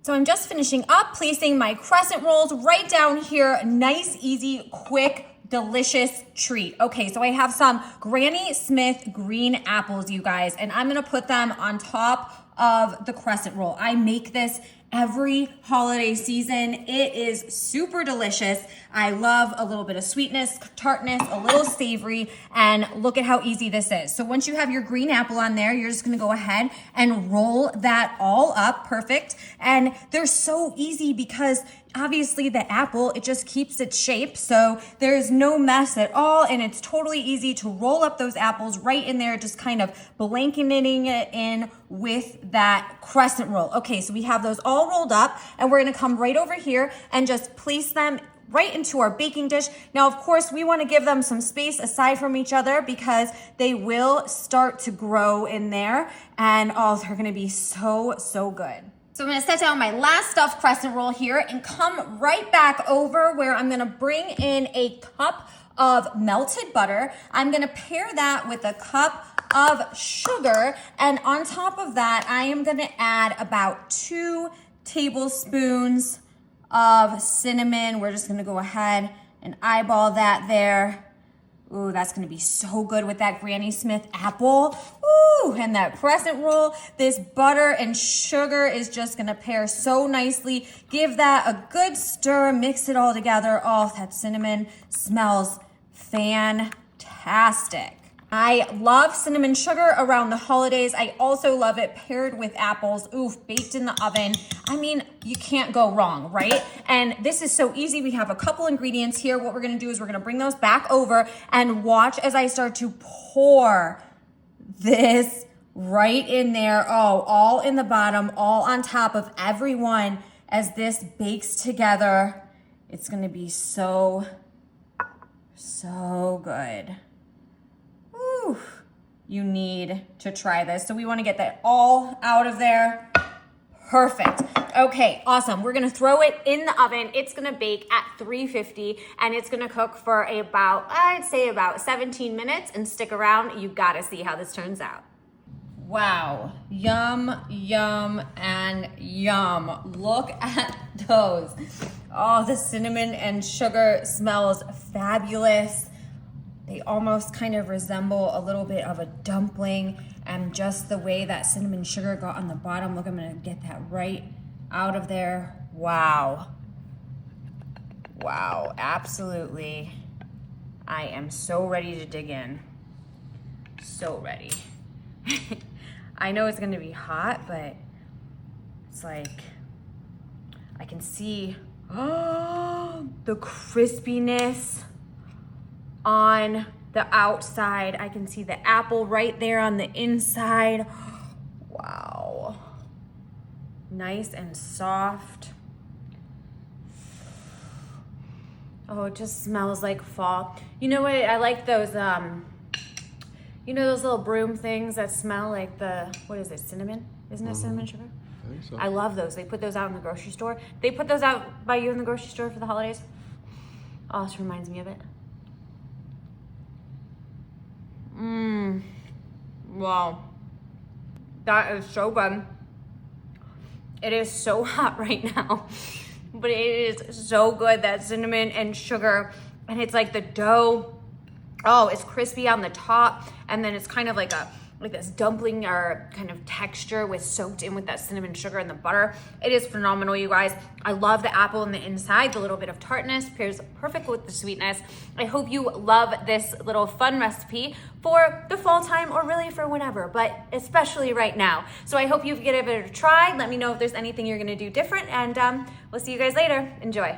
So I'm just finishing up placing my crescent rolls right down here. Nice, easy, quick, delicious treat. Okay, so I have some Granny Smith green apples, you guys, and I'm gonna put them on top of the crescent roll. I make this every holiday season. It is super delicious. I love a little bit of sweetness, tartness, a little savory, and look at how easy this is. So once you have your green apple on there, you're just gonna go ahead and roll that all up, perfect. And they're so easy because obviously the apple, it just keeps its shape, so there's no mess at all, and it's totally easy to roll up those apples right in there, just kind of blanketing it in with that crescent roll. Okay, so we have those all rolled up, and we're gonna come right over here and just place them right into our baking dish. Now, of course, we wanna give them some space aside from each other because they will start to grow in there, and oh, they're gonna be so, so good. So I'm gonna set down my last stuffed crescent roll here and come right back over where I'm gonna bring in a cup of melted butter. I'm gonna pair that with a cup of sugar, and on top of that, I am gonna add about 2 tablespoons of cinnamon. We're just gonna go ahead and eyeball that there. Ooh, that's gonna be so good with that Granny Smith apple. Ooh, and that crescent roll. This butter and sugar is just gonna pair so nicely. Give that a good stir, mix it all together. Oh, that cinnamon smells fantastic. I love cinnamon sugar around the holidays. I also love it paired with apples. Oof, baked in the oven. I mean, you can't go wrong, right? And this is so easy. We have a couple ingredients here. What we're gonna do is we're gonna bring those back over and watch as I start to pour this right in there. Oh, all in the bottom, all on top of everyone as this bakes together. It's gonna be so, so good. You need to try this. So we want to get that all out of there. Perfect. Okay, awesome. We're gonna throw it in the oven. It's gonna bake at 350 and it's gonna cook for about, I'd say about 17 minutes, and stick around. You gotta see how this turns out. Wow, yum, yum, and yum. Look at those. Oh, the cinnamon and sugar smells fabulous. They almost kind of resemble a little bit of a dumpling, and just the way that cinnamon sugar got on the bottom. Look, I'm gonna get that right out of there. Wow. Wow, absolutely. I am so ready to dig in. So ready. I know it's gonna be hot, but it's like, I can see, oh, the crispiness on the outside. I can see the apple right there on the inside. Wow. Nice and soft. Oh, it just smells like fall. You know what? I like those, you know those little broom things that smell like the, what is it, cinnamon? Isn't it cinnamon sugar? I think so. I love those. They put those out in the grocery store. They put those out by you in the grocery store for the holidays. Oh, this reminds me of it. Wow. That is so good. It is so hot right now, but it is so good, that cinnamon and sugar, and it's like the dough, oh, it's crispy on the top, and then it's kind of like this dumpling or kind of texture with soaked in with that cinnamon sugar and the butter. It is phenomenal, you guys. I love the apple in the inside. The little bit of tartness pairs perfect with the sweetness. I hope you love this little fun recipe for the fall time, or really for whenever, but especially right now. So I hope you give it a try. Let me know if there's anything you're gonna do different, and we'll see you guys later. Enjoy.